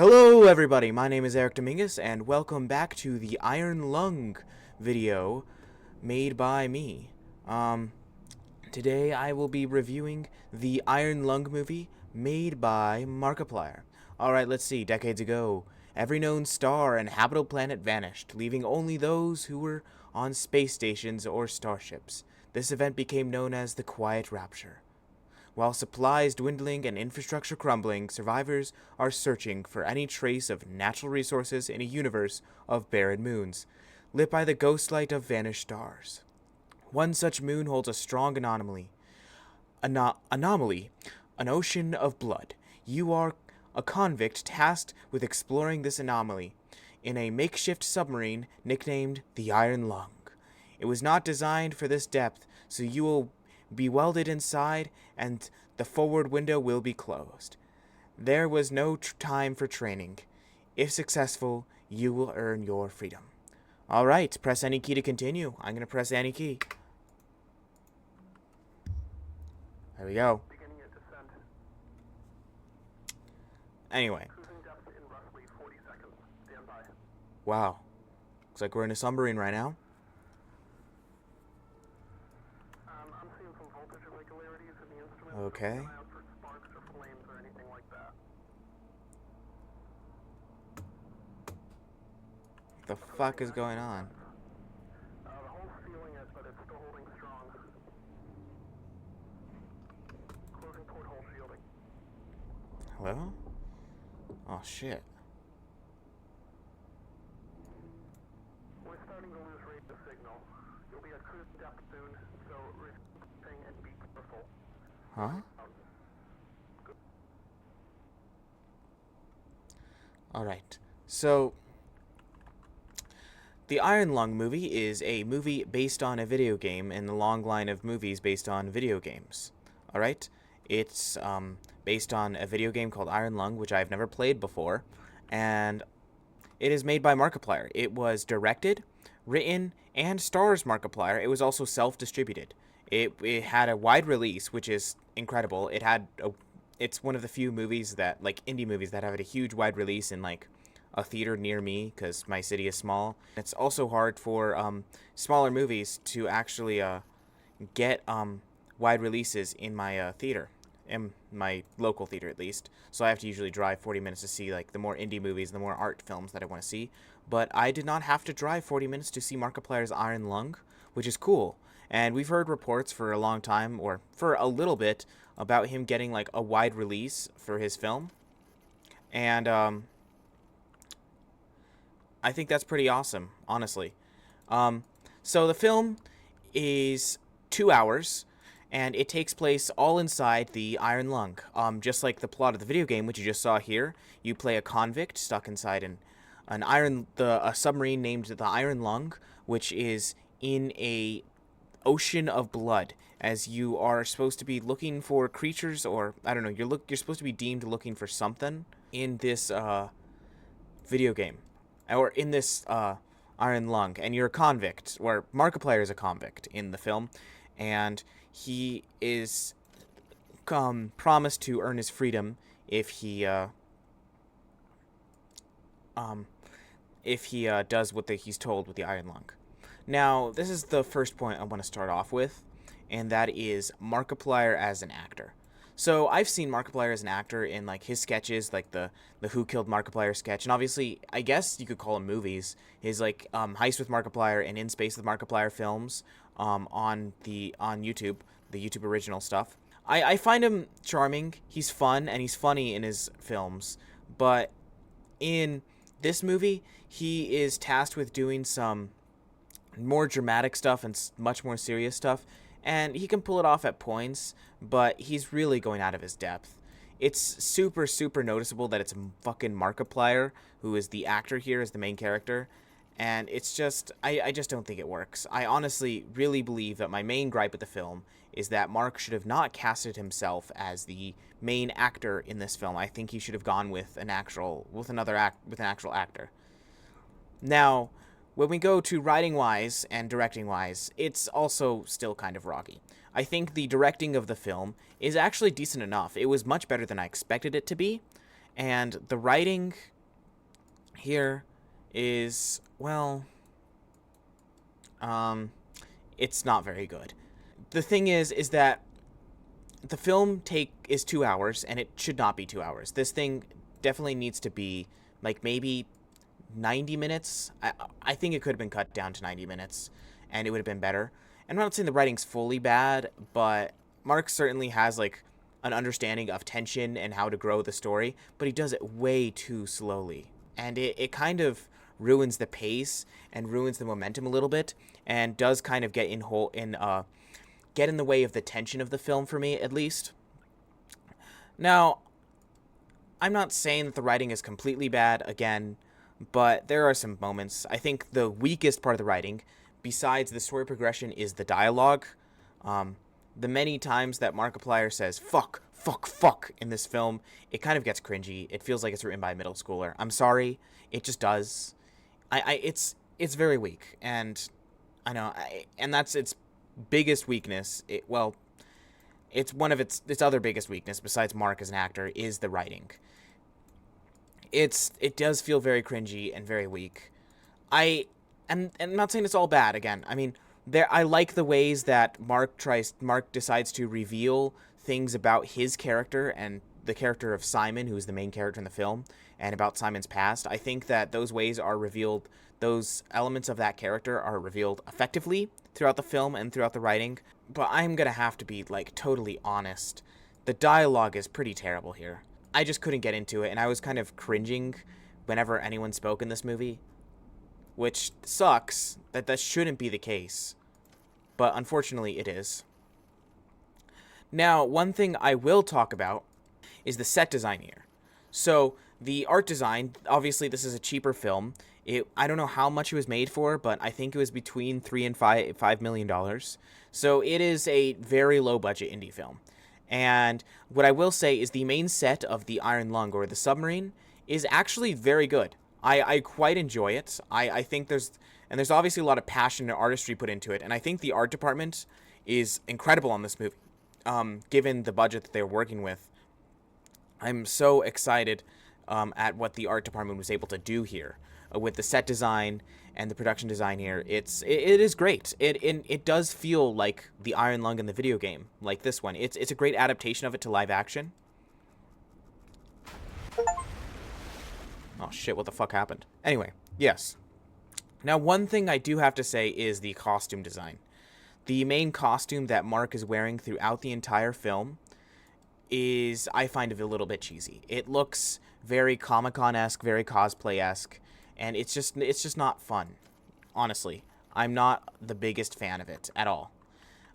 Hello everybody, my name is Eric Dominguez and welcome back to the Iron Lung video made by me. Today I will be reviewing the Iron Lung movie made by Markiplier. Alright, let's see. Decades ago, every known star and habitable planet vanished, leaving only those who were on space stations or starships. This event became known as the Quiet Rapture. While supplies dwindling and infrastructure crumbling, survivors are searching for any trace of natural resources in a universe of barren moons, lit by the ghost light of vanished stars. One such moon holds a strong anomaly. An ocean of blood. You are a convict tasked with exploring this anomaly in a makeshift submarine nicknamed the Iron Lung. It was not designed for this depth, so you will be welded inside and the forward window will be closed. There was no time for training. If successful, you will earn your freedom. Alright, press any key to continue. I'm going to press any key. There we go. Beginning your descent. Anyway. Cruising depth in roughly 40 seconds. Stand by. Wow. Looks like we're in a submarine right now. I'm seeing some voltage irregularities in the instrument. Okay. Keep an eye out for sparks or flames or anything like that. What the fuck is going on? The hull's feeling it, but it's still holding strong. Closing porthole shielding. Hello? Oh shit. We're starting to lose radio signal. You'll be at cruise depth soon, so receive and be careful. Huh? Alright. So, the Iron Lung movie is a movie based on a video game in the long line of movies based on video games. Alright? It's based on a video game called Iron Lung, which I've never played before, and it is made by Markiplier. It was directed, written, and stars Markiplier. It was also self-distributed. It had a wide release, which is incredible. It's one of the few movies that, like, indie movies that have a huge wide release in, like, a theater near me, because my city is small. It's also hard for smaller movies to actually get wide releases in my theater, in my local theater at least. So I have to usually drive 40 minutes to see, like, the more indie movies, the more art films that I want to see. But I did not have to drive 40 minutes to see Markiplier's Iron Lung, which is cool. And we've heard reports for a long time, or for a little bit, about him getting, like, a wide release for his film. And I think that's pretty awesome, honestly. So the film is 2 hours, and it takes place all inside the Iron Lung. Just like the plot of the video game, which you just saw here, you play a convict stuck inside a submarine named the Iron Lung, which is in a ocean of blood, as you are supposed to be looking for creatures, or I don't know, you're supposed to be deemed looking for something in this video game, or in this Iron Lung, and you're a convict, or Markiplier is a convict in the film, and he is promised to earn his freedom if he does what he's told with the Iron Lung. Now, this is the first point I want to start off with, and that is Markiplier as an actor. So I've seen Markiplier as an actor in, like, his sketches, like the Who Killed Markiplier sketch, and obviously, I guess you could call them movies. His, like, Heist with Markiplier and In Space with Markiplier films on YouTube, the YouTube original stuff. I find him charming. He's fun, and he's funny in his films, but in this movie, he is tasked with doing some more dramatic stuff and much more serious stuff, and he can pull it off at points, but he's really going out of his depth. It's super, super noticeable that it's fucking Markiplier who is the actor here as the main character, and it's just, I just don't think it works. I honestly really believe that my main gripe with the film is that Mark should have not casted himself as the main actor in this film. I think he should have gone with an actual actor. Now, when we go to writing-wise and directing-wise, it's also still kind of rocky. I think the directing of the film is actually decent enough. It was much better than I expected it to be, And the writing here is, well, it's not very good. The thing is that the film is 2 hours, and it should not be 2 hours. This thing definitely needs to be like maybe 90 minutes. I think it could have been cut down to 90 minutes, and it would have been better. And I'm not saying the writing's fully bad, but Mark certainly has like an understanding of tension and how to grow the story, but he does it way too slowly. And it kind of ruins the pace and ruins the momentum a little bit, and does kind of get in the way of the tension of the film for me, at least. Now, I'm not saying that the writing is completely bad, again, but there are some moments. I think the weakest part of the writing, besides the story progression, is the dialogue. The many times that Markiplier says fuck, fuck, fuck in this film, it kind of gets cringy. It feels like it's written by a middle schooler. I'm sorry, it just does. It's very weak, and I know, and that's its biggest weakness. It's one of its other biggest weakness besides Mark as an actor is the writing. It does feel very cringy and very weak. And I'm not saying it's all bad. Again, I mean, I like the ways that Mark decides to reveal things about his character and the character of Simon, who is the main character in the film, and about Simon's past. I think that those ways are revealed, those elements of that character are revealed effectively throughout the film and throughout the writing. But I'm gonna have to be like totally honest. The dialogue is pretty terrible here. I just couldn't get into it, and I was kind of cringing whenever anyone spoke in this movie, which sucks. That shouldn't be the case, but unfortunately it is. Now, one thing I will talk about is the set design here. So the art design, obviously this is a cheaper film. I don't know how much it was made for, but I think it was between $3 and $5 million. So it is a very low budget indie film. And what I will say is the main set of the Iron Lung, or the submarine, is actually very good. I quite enjoy it. I think there's obviously a lot of passion and artistry put into it, and I think the art department is incredible on this movie, given the budget that they're working with. I'm so excited at what the art department was able to do here with the set design and the production design here. It is great. It does feel like the Iron Lung in the video game, like this one. It's a great adaptation of it to live action. Oh shit, what the fuck happened? Anyway, yes. Now, one thing I do have to say is the costume design. The main costume that Mark is wearing throughout the entire film I find it a little bit cheesy. It looks very Comic-Con-esque, very cosplay-esque, and it's just not fun. Honestly, I'm not the biggest fan of it at all.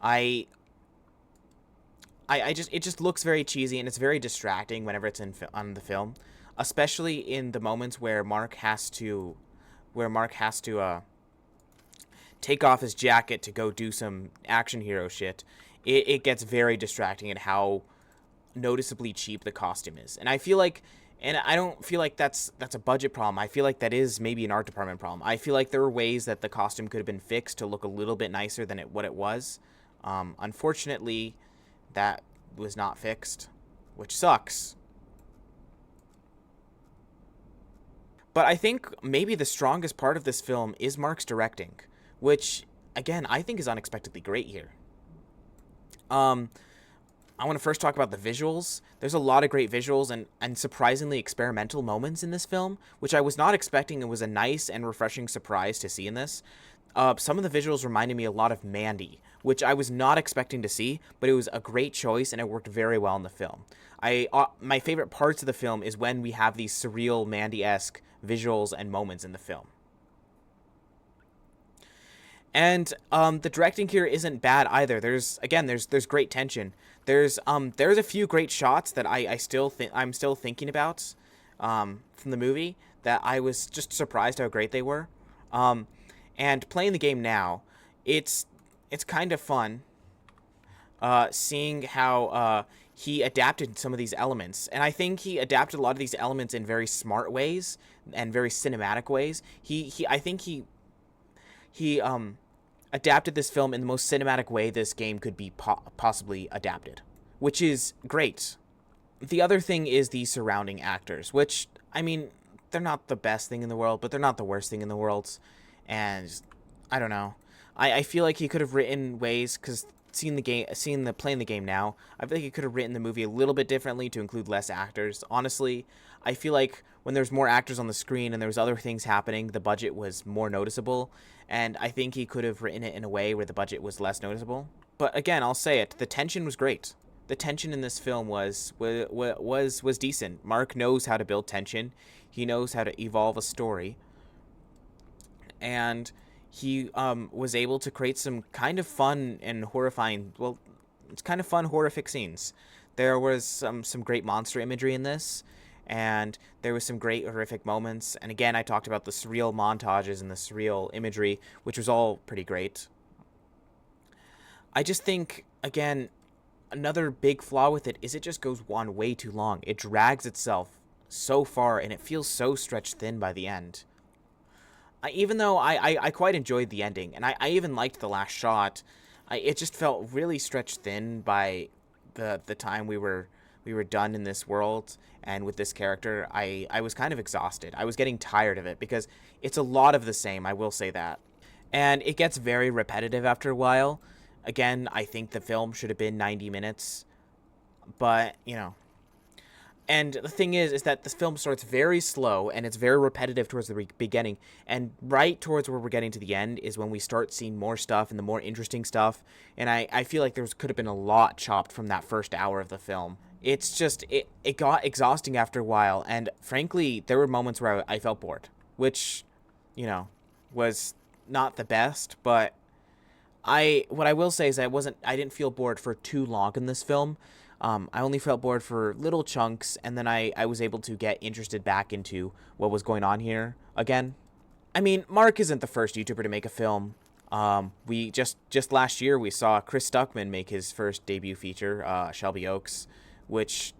It just looks very cheesy, and it's very distracting whenever it's on the film, especially in the moments where Mark has to take off his jacket to go do some action hero shit. It gets very distracting at how noticeably cheap the costume is. And I don't feel like that's a budget problem. I feel like that is maybe an art department problem. I feel like there were ways that the costume could have been fixed to look a little bit nicer than what it was. Unfortunately, that was not fixed, which sucks. But I think maybe the strongest part of this film is Mark's directing, which, again, I think is unexpectedly great here. I want to first talk about the visuals. There's a lot of great visuals and surprisingly experimental moments in this film, which I was not expecting. It was a nice and refreshing surprise to see in this. Some of the visuals reminded me a lot of Mandy, which I was not expecting to see, but it was a great choice and it worked very well in the film. My favorite parts of the film is when we have these surreal Mandy-esque visuals and moments in the film. And the directing here isn't bad either. There's great tension. There's a few great shots that I'm still thinking about from the movie that I was just surprised how great they were. And playing the game now, it's kind of fun seeing how he adapted some of these elements. And I think he adapted a lot of these elements in very smart ways and very cinematic ways. I think he adapted this film in the most cinematic way this game could be possibly adapted, which is great. The other thing is the surrounding actors, which, I mean, they're not the best thing in the world, but they're not the worst thing in the world. And I don't know. I feel like he could have written ways, because playing the game now, I feel like he could have written the movie a little bit differently to include less actors. Honestly, I feel like when there's more actors on the screen and there was other things happening, the budget was more noticeable. And I think he could have written it in a way where the budget was less noticeable. But again, I'll say it, the tension was great. The tension in this film was decent. Mark knows how to build tension. He knows how to evolve a story. And he was able to create some kind of fun and horrifying, well, it's kind of fun, horrific scenes. There was some great monster imagery in this, and there was some great horrific moments. And again, I talked about the surreal montages and the surreal imagery, which was all pretty great. I just think, again, another big flaw with it is it just goes on way too long. It drags itself so far, and it feels so stretched thin by the end. Even though I quite enjoyed the ending, and I even liked the last shot, it just felt really stretched thin by the time we were done in this world and with this character. I was kind of exhausted. I was getting tired of it because it's a lot of the same, I will say that. And it gets very repetitive after a while. Again, I think the film should have been 90 minutes, but, you know. And the thing is that this film starts very slow, and it's very repetitive towards the beginning, and right towards where we're getting to the end is when we start seeing more stuff and the more interesting stuff, and I feel like there could have been a lot chopped from that first hour of the film. It's just, it got exhausting after a while, and frankly, there were moments where I felt bored, which, you know, was not the best, but what I will say is I didn't feel bored for too long in this film. I only felt bored for little chunks, and then I was able to get interested back into what was going on here again. I mean, Mark isn't the first YouTuber to make a film. We just last year we saw Chris Stuckman make his first debut feature, Shelby Oaks, which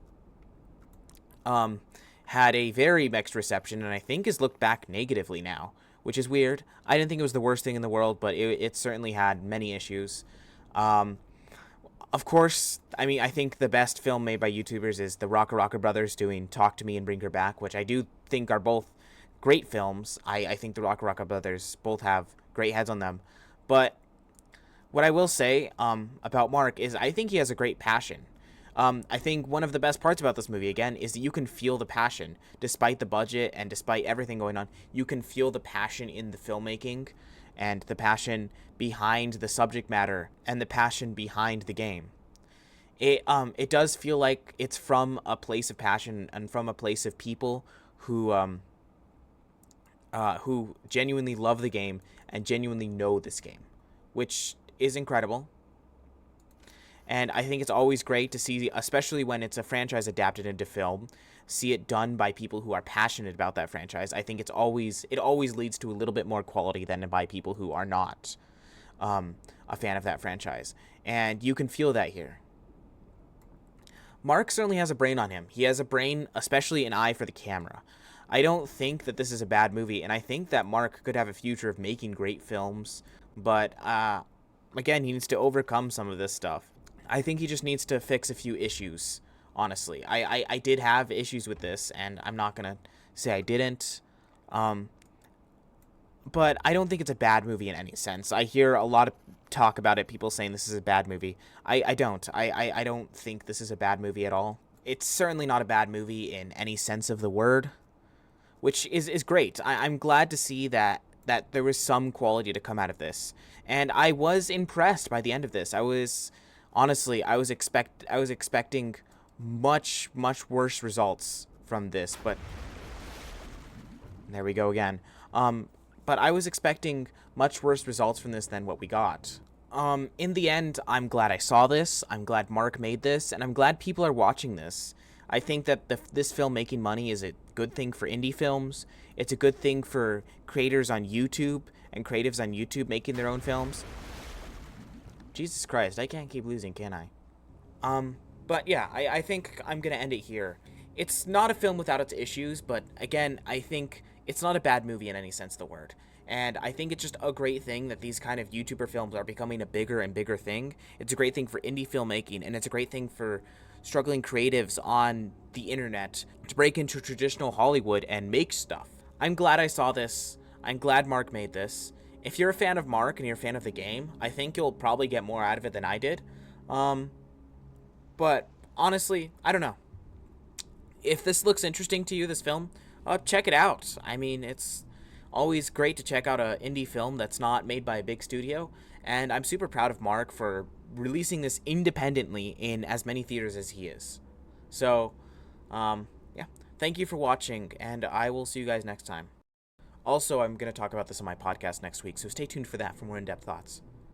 had a very mixed reception, and I think is looked back negatively now, which is weird. I didn't think it was the worst thing in the world, but it certainly had many issues. Of course, I mean, I think the best film made by YouTubers is the Rocka Brothers doing Talk to Me and Bring Her Back, which I do think are both great films. I think the Rocka Brothers both have great heads on them. But what I will say about Mark is I think he has a great passion. I think one of the best parts about this movie, again, is that you can feel the passion. Despite the budget and despite everything going on, you can feel the passion in the filmmaking and the passion behind the subject matter and the passion behind the game. It does feel like it's from a place of passion and from a place of people who genuinely love the game and genuinely know this game, which is incredible. And I think it's always great to see, especially when it's a franchise adapted into film, see it done by people who are passionate about that franchise. I think it always leads to a little bit more quality than by people who are not a fan of that franchise. And you can feel that here. Mark certainly has a brain on him. He has a brain, especially an eye for the camera. I don't think that this is a bad movie, and I think that Mark could have a future of making great films, but again, he needs to overcome some of this stuff. I think he just needs to fix a few issues, honestly. I did have issues with this, and I'm not going to say I didn't. But I don't think it's a bad movie in any sense. I hear a lot of talk about it, people saying this is a bad movie. I don't. I don't think this is a bad movie at all. It's certainly not a bad movie in any sense of the word, which is great. I'm glad to see that there was some quality to come out of this. And I was impressed by the end of this. I was expecting much worse results from this, but there we go again. But I was expecting much worse results from this than what we got. In the end, I'm glad I saw this. I'm glad Mark made this, and I'm glad people are watching this. I think that this film making money is a good thing for indie films. It's a good thing for creators on YouTube and creatives on YouTube making their own films. Jesus Christ, I can't keep losing, can I? But yeah, I think I'm gonna end it here. It's not a film without its issues, but again, I think it's not a bad movie in any sense of the word. And I think it's just a great thing that these kind of YouTuber films are becoming a bigger and bigger thing. It's a great thing for indie filmmaking, and it's a great thing for struggling creatives on the internet to break into traditional Hollywood and make stuff. I'm glad I saw this. I'm glad Mark made this. If you're a fan of Mark and you're a fan of the game, I think you'll probably get more out of it than I did. But honestly, I don't know. If this looks interesting to you, this film, check it out. I mean, it's always great to check out an indie film that's not made by a big studio, and I'm super proud of Mark for releasing this independently in as many theaters as he is. So, yeah, thank you for watching, and I will see you guys next time. Also, I'm going to talk about this on my podcast next week, so stay tuned for that for more in-depth thoughts.